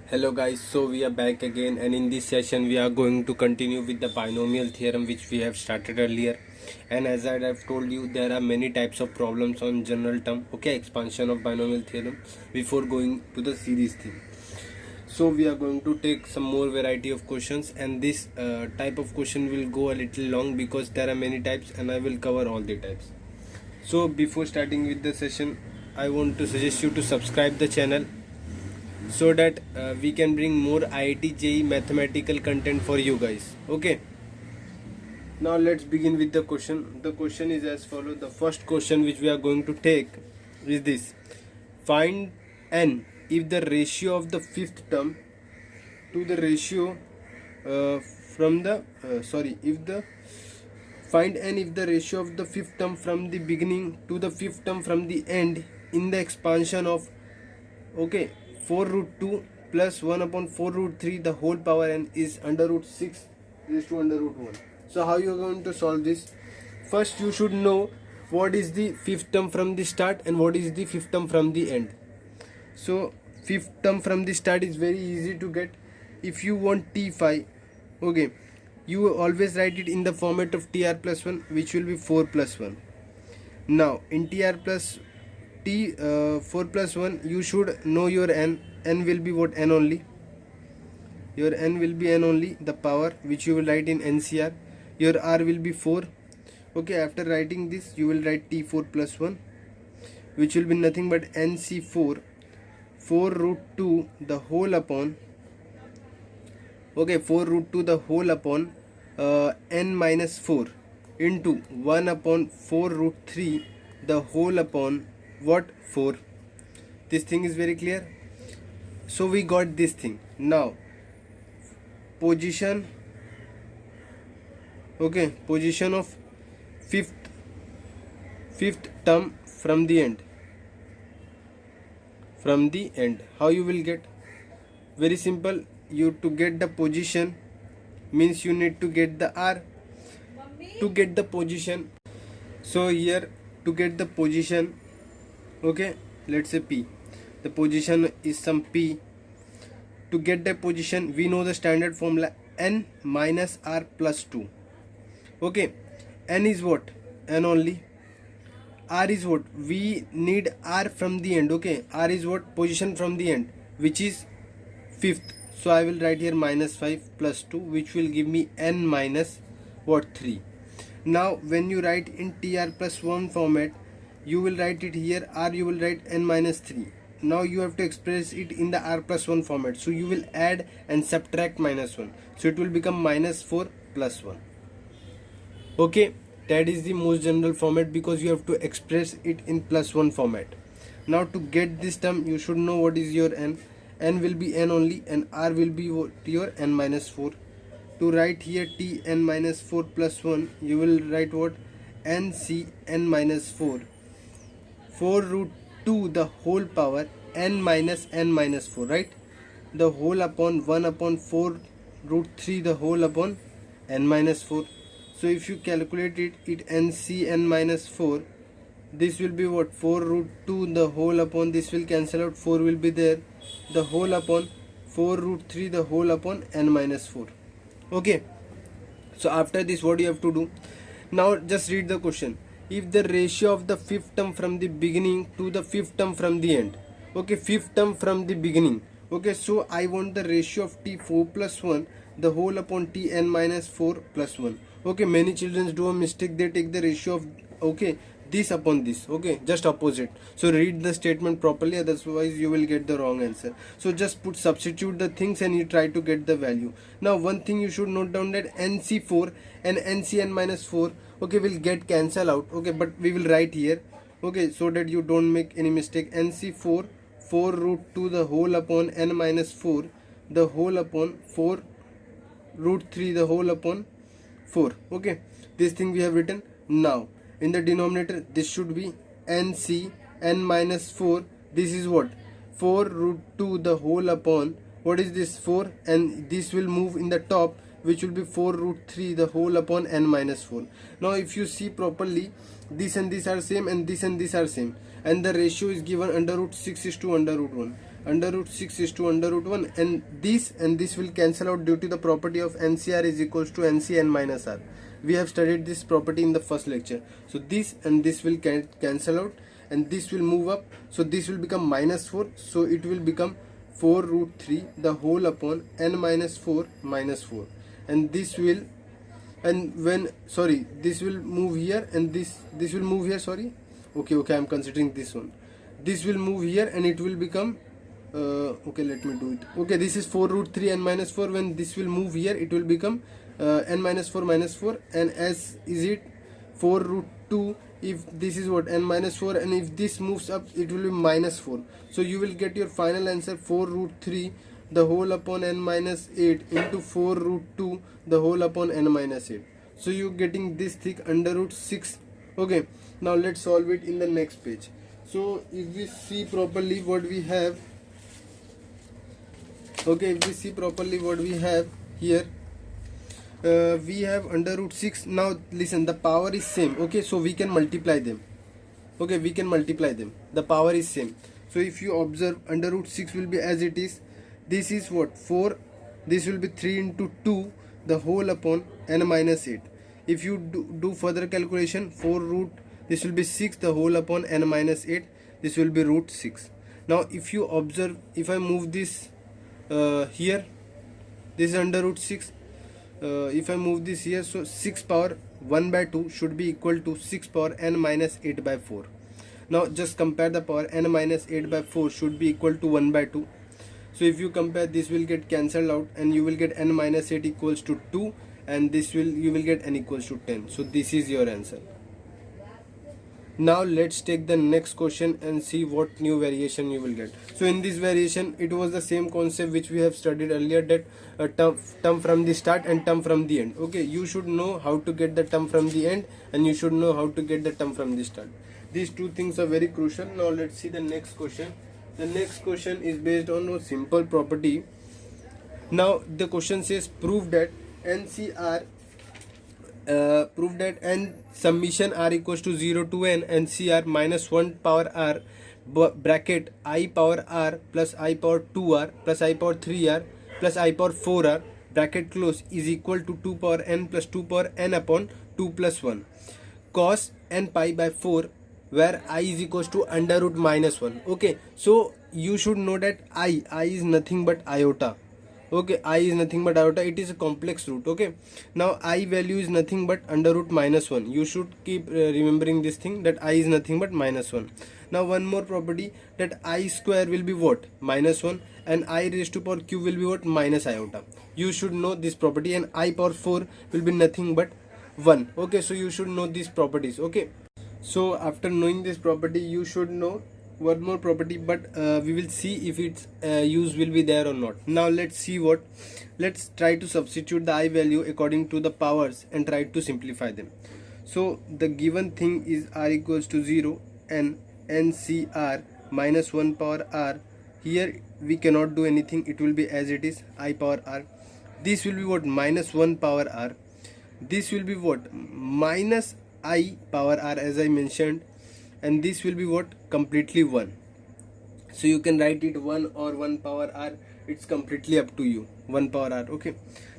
Hello guys, so we are back again, and in this session we are going to continue with the binomial theorem which we have started earlier. And as I have told you, there are many types of problems on general term, okay, expansion of binomial theorem before going to the series thing. So we are going to take some more variety of questions, and this type of question will go a little long because there are many types and I will cover all the types. So before starting with the session, I want to suggest you to subscribe the channel so that we can bring more IIT JEE mathematical content for you guys. Okay, now let's begin with the question. The question is as follows. The first question which we are going to take is this: find n if the ratio of the fifth term to the ratio from the if the find n if the ratio of the fifth term from the beginning to the fifth term from the end in the expansion of 4 root 2 plus 1 upon 4 root 3 the whole power n is under root 6 raised to under root 1. So how you are going to solve this? First you should know what is the fifth term from the start and what is the fifth term from the end. So fifth term from the start is very easy to get. If you want t5, okay, you always write it in the format of tr plus 1, which will be 4 plus 1. Now in tr plus 4 plus 1, you should know your n. N will be what? N only. Your n will be n only, the power which you will write in NCR. Your r will be 4. Okay, after writing this, you will write t4 plus 1, which will be nothing but NC4 4 root 2 the whole upon 4 root 2 the whole upon n minus 4 into 1 upon 4 root 3 the whole upon what? 4. This thing is very clear. So we got this thing. Now position of fifth term from the end. How you will get? Very simple. You to get the position means you need to get the r. To get the position, so here to get the position, okay, let's say p, the position is some p. To get the position, we know the standard formula n minus r plus 2. Okay, n is what? N only. R is what? We need r from the end. Okay, r is what? Position from the end, which is fifth. So I will write here minus 5 plus 2, which will give me n minus what? 3. Now when you write in tr plus 1 format, you will write it here, r you will write n minus 3. Now you have to express it in the r plus 1 format. So you will add and subtract minus 1. So it will become minus 4 plus 1. Okay, that is the most general format because you have to express it in plus 1 format. Now to get this term, you should know what is your n. N will be n only and r will be what? Your n minus 4. To write here t n minus 4 plus 1, you will write what? N c n minus 4 4 root 2 the whole power n minus 4, right? The whole upon 1 upon 4 root 3 the whole upon n minus 4. So if you calculate it, nc n minus 4, this will be what? 4 root 2 the whole upon, this will cancel out, 4 will be there, the whole upon 4 root 3 the whole upon n minus 4. Okay, so after this what you have to do? Now just read the question. If the ratio of the fifth term from the beginning to the fifth term from the end, okay, fifth term from the beginning, okay, so I want the ratio of t4 plus 1 the whole upon tn minus 4 plus 1. Okay, many children do a mistake, they take the ratio of this upon this, okay, just opposite. So read the statement properly, otherwise you will get the wrong answer. So just substitute the things and you try to get the value. Now one thing you should note down, that nc4 and ncn minus 4, okay, will get cancel out, okay, but we will write here, okay, so that you don't make any mistake. nc4 4 root 2 the whole upon n minus 4 the whole upon 4 root 3 the whole upon 4. Okay, this thing we have written. Now in the denominator, this should be nc n minus 4. This is what? 4 root 2 the whole upon, what is this? 4, and this will move in the top, which will be 4 root 3 the whole upon n minus 4. Now if you see properly, this and this are same and this and this are same, and the ratio is given under root 6 is to under root 1. under root 6 is to under root 1, and this will cancel out due to the property of NCR is equals to NC n minus R. We have studied this property in the first lecture. So this and this will cancel out, and this will move up, so this will become minus 4, so it will become 4 root 3 the whole upon n minus 4 minus 4, and this will, and when, sorry, this will move here, and this will move here, sorry, okay, I'm considering this one. This will move here and it will become okay, let me do it. Okay, this is 4 root 3 n minus 4. When this will move here, it will become n minus 4 minus 4, and as is it 4 root 2, if this is what, n minus 4, and if this moves up, it will be minus 4. So you will get your final answer 4 root 3 the whole upon n minus 8 into 4 root 2 the whole upon n minus 8. So you getting this thick under root 6. Okay, now let's solve it in the next page. So if we see properly what we have, okay, if we see properly what we have here, we have under root 6. Now listen, the power is same. Okay, so we can multiply them. Okay, we can multiply them, the power is same. So if you observe, under root 6 will be as it is. This is what, 4, this will be 3 into 2 the whole upon n minus 8. If you do further calculation, 4 root, this will be 6 the whole upon n minus 8, this will be root 6. Now if you observe, if I move this here, this is under root 6, if I move this here, so 6 power 1 by 2 should be equal to 6 power n minus 8 by 4. Now just compare the power, n minus 8 by 4 should be equal to 1 by 2. So if you compare, this will get cancelled out, and you will get n minus 8 equals to 2, and this will, you will get n equals to 10. So this is your answer. Now let's take the next question and see what new variation you will get. So in this variation, it was the same concept which we have studied earlier, that term from the start and term from the end. Okay, you should know how to get the term from the end, and you should know how to get the term from the start. These two things are very crucial. Now let's see the next question. The next question is based on a simple property. Now the question says, prove that NCR, prove that n summation r equals to 0 to n NCR minus 1 power r bracket I power r plus I power 2r plus I power 3r plus I power 4r bracket close is equal to 2 power n plus 2 power n upon 2 plus 1 cos n pi by 4, where I is equals to under root minus 1. Okay, so you should know that I is nothing but iota. Okay, I is nothing but iota, it is a complex root. Okay, now I value is nothing but under root minus 1. You should keep remembering this thing, that I is nothing but minus 1. Now one more property, that I square will be what, minus 1, and I raised to power q will be what, minus iota. You should know this property, and I power 4 will be nothing but 1. Okay, so you should know these properties. Okay, so after knowing this property, you should know one more property, but we will see if its use will be there or not. Now let's see what, let's try to substitute the I value according to the powers and try to simplify them. So the given thing is r equals to 0 and NCR minus 1 power r. Here we cannot do anything, it will be as it is, I power r. This will be what, minus 1 power r. This will be what, minus I power r, as I mentioned, and this will be what, completely 1. So you can write it 1 or 1 power r, it's completely up to you, 1 power r. Okay,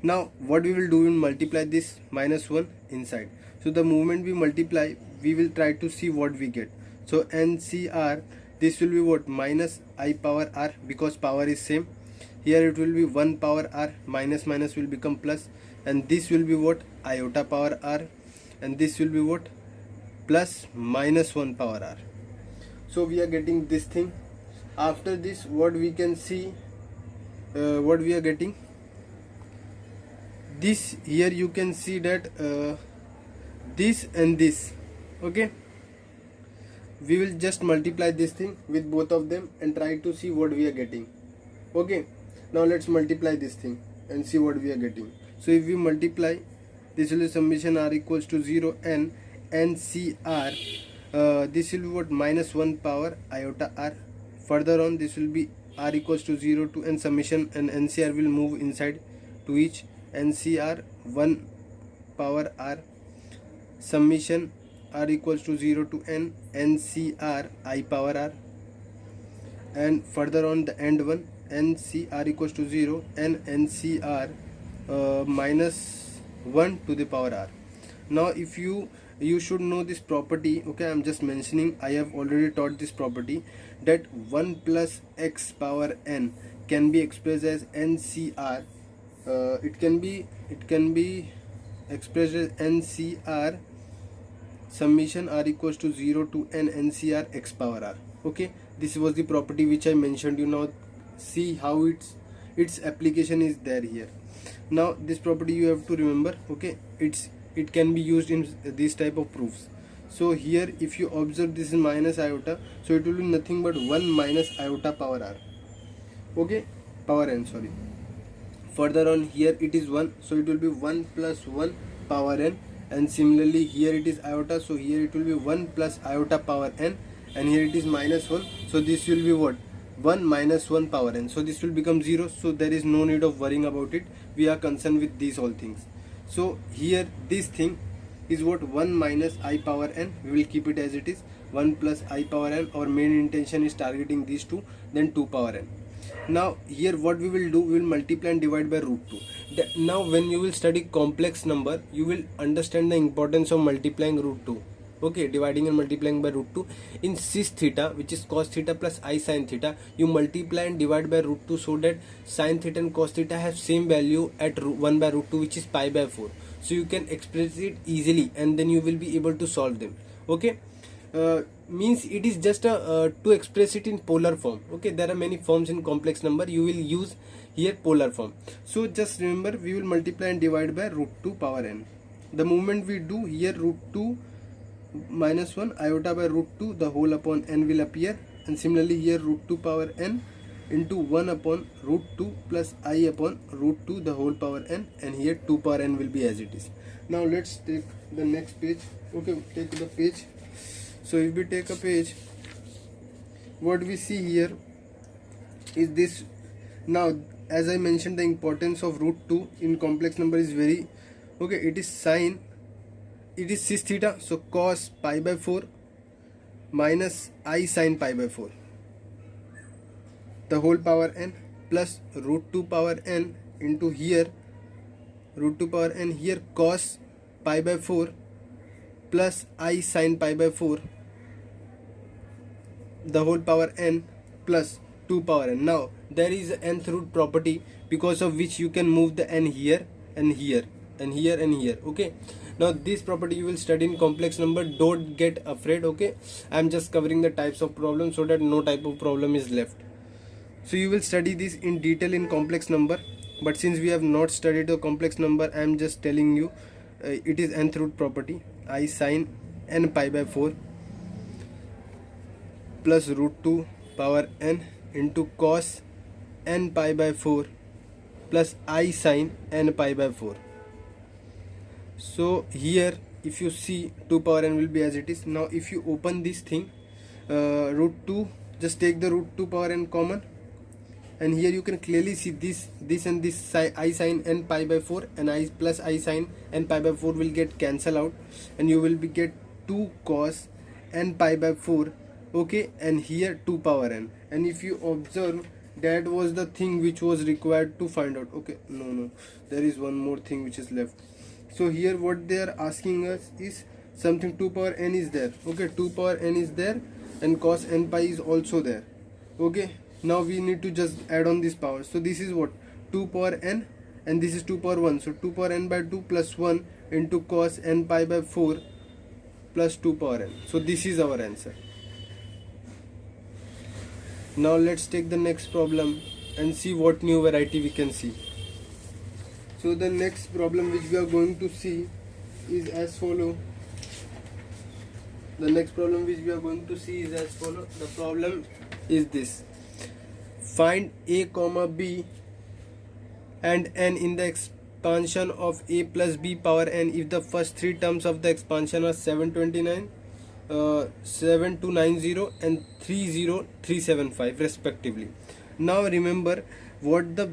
now what we will do, we will multiply this minus 1 inside. So the moment we multiply, we will try to see what we get. So NCR, this will be what, minus I power r, because power is same. Here it will be 1 power r, minus minus will become plus, and this will be what, iota power r, and this will be what, plus minus 1 power r. So we are getting this thing. After this, what we can see, what we are getting, this here you can see that this and this. Okay, we will just multiply this thing with both of them and try to see what we are getting. Okay, now let's multiply this thing and see what we are getting. So if we multiply, this will be summation r equals to 0 and NCR, this will be what, minus 1 power iota r. Further on, this will be r equals to 0 to n summation, and NCR will move inside to each. NCR 1 power r summation r equals to 0 to n NCR I power r. and further on the end one, ncr equals to 0 and ncr minus 1 to the power r. Now if you should know this property, okay, I'm just mentioning, I have already taught this property, that 1 plus x power n can be expressed as ncr. It can be expressed as ncr summation r equals to 0 to n ncr x power r. Okay, this was the property which I mentioned you. Now see how its application is there here. Now this property you have to remember, okay, it can be used in these type of proofs. So here if you observe, this is minus iota, so it will be nothing but 1 minus iota power r, okay, power n, sorry. Further on here it is 1, so it will be 1 plus 1 power n, and similarly here it is iota, so here it will be 1 plus iota power n, and here it is minus 1, so this will be what, 1 minus 1 power n, so this will become 0. So there is no need of worrying about it, we are concerned with these all things. So here this thing is what, 1 minus I power n, we will keep it as it is, 1 plus I power n. Our main intention is targeting these two, then 2 power n. Now here what we will do, we will multiply and divide by root 2. Now when you will study complex number, you will understand the importance of multiplying root 2, okay, dividing and multiplying by root 2. In cis theta, which is cos theta plus I sin theta, you multiply and divide by root 2 so that sin theta and cos theta have same value at 1 by root 2, which is pi by 4. So you can express it easily and then you will be able to solve them, okay. Means it is just to express it in polar form, okay. There are many forms in complex number, you will use here polar form. So just remember, we will multiply and divide by root 2 power n. The moment we do here, root 2 minus 1 iota by root 2, the whole upon n will appear, and similarly here root 2 power n into 1 upon root 2 plus I upon root 2 the whole power n, and here 2 power n will be as it is. Now let's take the next page, okay, take the page. So if we take a page, what we see here is this. Now as I mentioned, the importance of root 2 in complex number is very, okay, it is sine, it is cis theta, so cos pi by 4 minus I sin pi by 4 the whole power n plus root 2 power n into here root 2 power n, here cos pi by 4 plus I sin pi by 4 the whole power n plus 2 power n. Now there is an nth root property because of which you can move the n here and here and here and here, okay. Now this property you will study in complex number, don't get afraid, okay. I am just covering the types of problems so that no type of problem is left. So you will study this in detail in complex number, but since we have not studied the complex number, I am just telling you it is nth root property, I sin n pi by 4 plus root 2 power n into cos n pi by 4 plus I sin n pi by 4. So here if you see 2 power n will be as it is. Now if you open this thing, root 2, just take the root 2 power n common, and here you can clearly see this and this I sin n pi by 4 and I plus I sin n pi by 4 will get cancel out, and you will be get 2 cos n pi by 4, okay, and here 2 power n. And if you observe, that was the thing which was required to find out, okay. No, there is one more thing which is left. So here what they are asking us is something, 2 power n is there, okay, 2 power n is there and cos n pi is also there, okay. Now we need to just add on this power. So this is what, 2 power n, and this is 2 power 1, so 2 power n by 2 plus 1 into cos n pi by 4 plus 2 power n. So this is our answer. Now let's take the next problem and see what new variety we can see. So the next problem which we are going to see is as follow. The next problem which we are going to see is as follow. The problem is this: find a comma b and n in the expansion of a plus b power n if the first three terms of the expansion are 729, 7290 and 30375 respectively. Now remember what the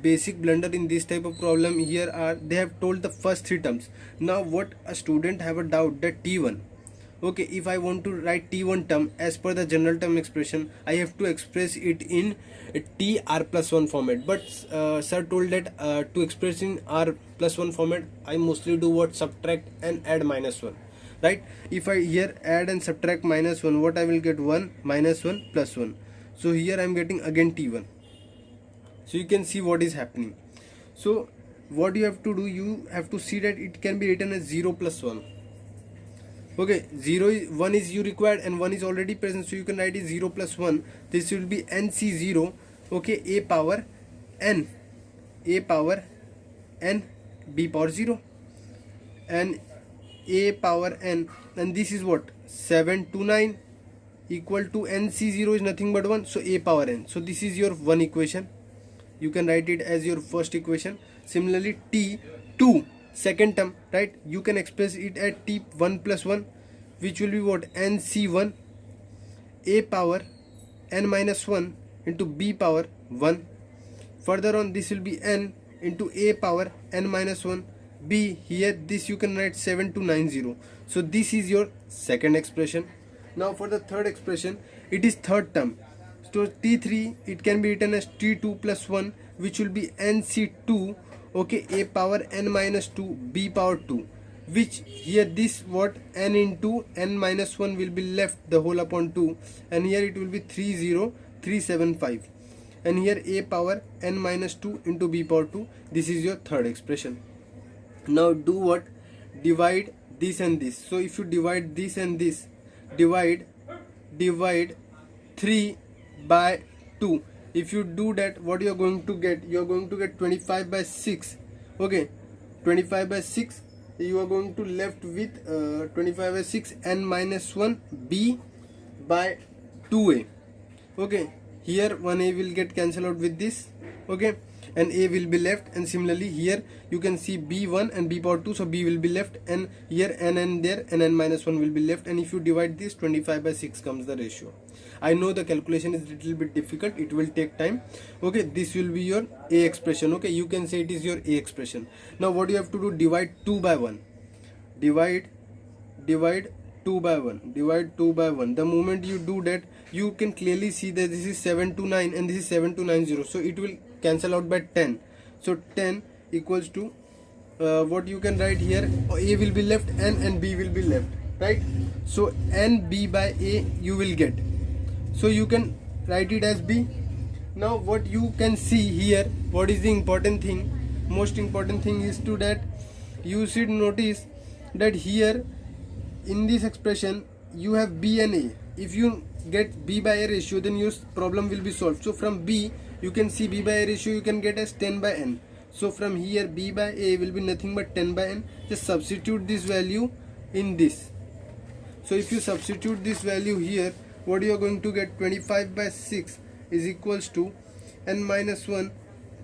basic blunder in this type of problem here are, they have told the first three terms. Now what a student have a doubt that t1, Okay, if I want to write t1 term as per the general term expression, I have to express it in t r plus 1 format. But sir told that to express in r plus 1 format, I mostly do what? Subtract and add minus 1. Right? If I here add and subtract minus 1, what I will get? 1 minus 1 plus 1. So here I am getting again t1. So you can see what is happening. So what you have to do, you have to see that it can be written as 0 plus 1. Okay, 1 is you required and 1 is already present, so you can write it 0 plus 1. This will be nc0, okay, a power n b power 0 and a power n, and this is what? 7 to 9 equal to nc0 is nothing but 1, so a power n. So this is your one equation. You can write it as your first equation. Similarly, t2 second term, right? You can express it at t1 plus 1, which will be what? nc1 a power n minus 1 into b power 1. Further on, this will be n into a power n minus 1 b. Here this you can write 7 to 90. So this is your second expression. Now for the third expression, it is third term. So t3, it can be written as t2 plus 1, which will be nc2, okay, a power n minus 2 b power 2, which here this what? N into n minus 1 will be left the whole upon 2, and here it will be 30375, and here a power n minus 2 into b power 2. This is your third expression. Now do what? Divide this and this. So if you divide this and this, divide 3 by 2. If you do that, what you are going to get? You are going to get 25 by 6. Okay, 25 by 6. You are going to left with 25 by 6 n minus 1 b by 2a. Okay, here 1a will get cancelled out with this. Okay, and a will be left, and similarly here you can see b1 and b power 2, so b will be left, and here n there, and n minus 1 will be left. And if you divide this, 25 by 6 comes the ratio. I know the calculation is little bit difficult, it will take time. Okay, this will be your a expression. Okay, you can say it is your a expression. Now what you have to do? Divide 2 by 1. Divide 2 by 1. Divide 2 by 1. The moment you do that, you can clearly see that this is 7 to 9 and this is 7 to 90. So it will cancel out by 10. So 10 equals to what you can write here? A will be left, n and b will be left, right? So n b by a you will get. So you can write it as b. Now what you can see here, what is the important thing? Most important thing is to that you should notice that here in this expression you have b and a. If you get b by a ratio, then your problem will be solved. So from b you can see b by a ratio you can get as 10 by n. So from here b by a will be nothing but 10 by n. Just substitute this value in this. So if you substitute this value here, what you are going to get? 25 by 6 is equals to n minus 1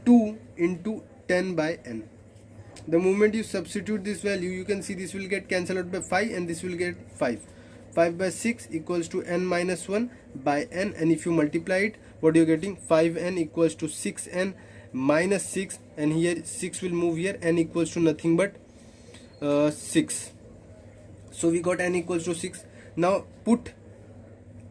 2 into 10 by n. The moment you substitute this value, you can see this will get cancelled out by 5 and this will get 5. 5 by 6 equals to n minus 1 by n, and if you multiply it, what you are getting? 5n equals to 6n minus 6, and here 6 will move here, n equals to nothing but 6. So we got n equals to 6. Now put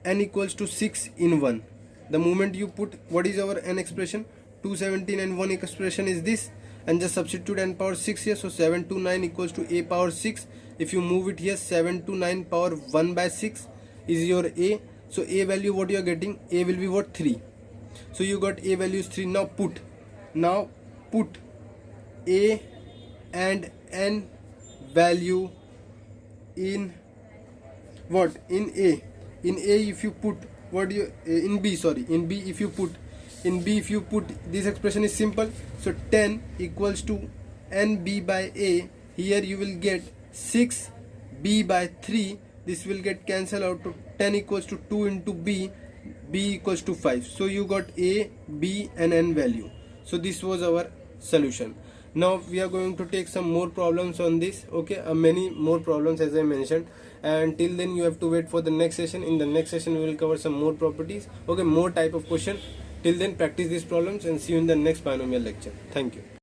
n equals to 6 in 1. The moment you put, what is our n expression? 217, and 1 expression is this, and just substitute n power 6 here. So 7 to 9 equals to a power 6. If you move it here, 7 to 9 power 1 by 6 is your a. So a value what you are getting? A will be what? 3. So you got a value is 3. Now put a and n value in what? In a. In a if you put what you in b, sorry, in b if you put, in b if you put, this expression is simple. So 10 equals to nb by a. Here you will get 6b by 3. This will get cancelled out to 10 equals to 2 into b. B equals to 5. So you got a, b and n value. So this was our solution. Now we are going to take some more problems on this. Okay, many more problems as I mentioned, and till then you have to wait for the next session. In the next session we will cover some more properties, okay, more type of question. Till then practice these problems and see you in the next binomial lecture. Thank you.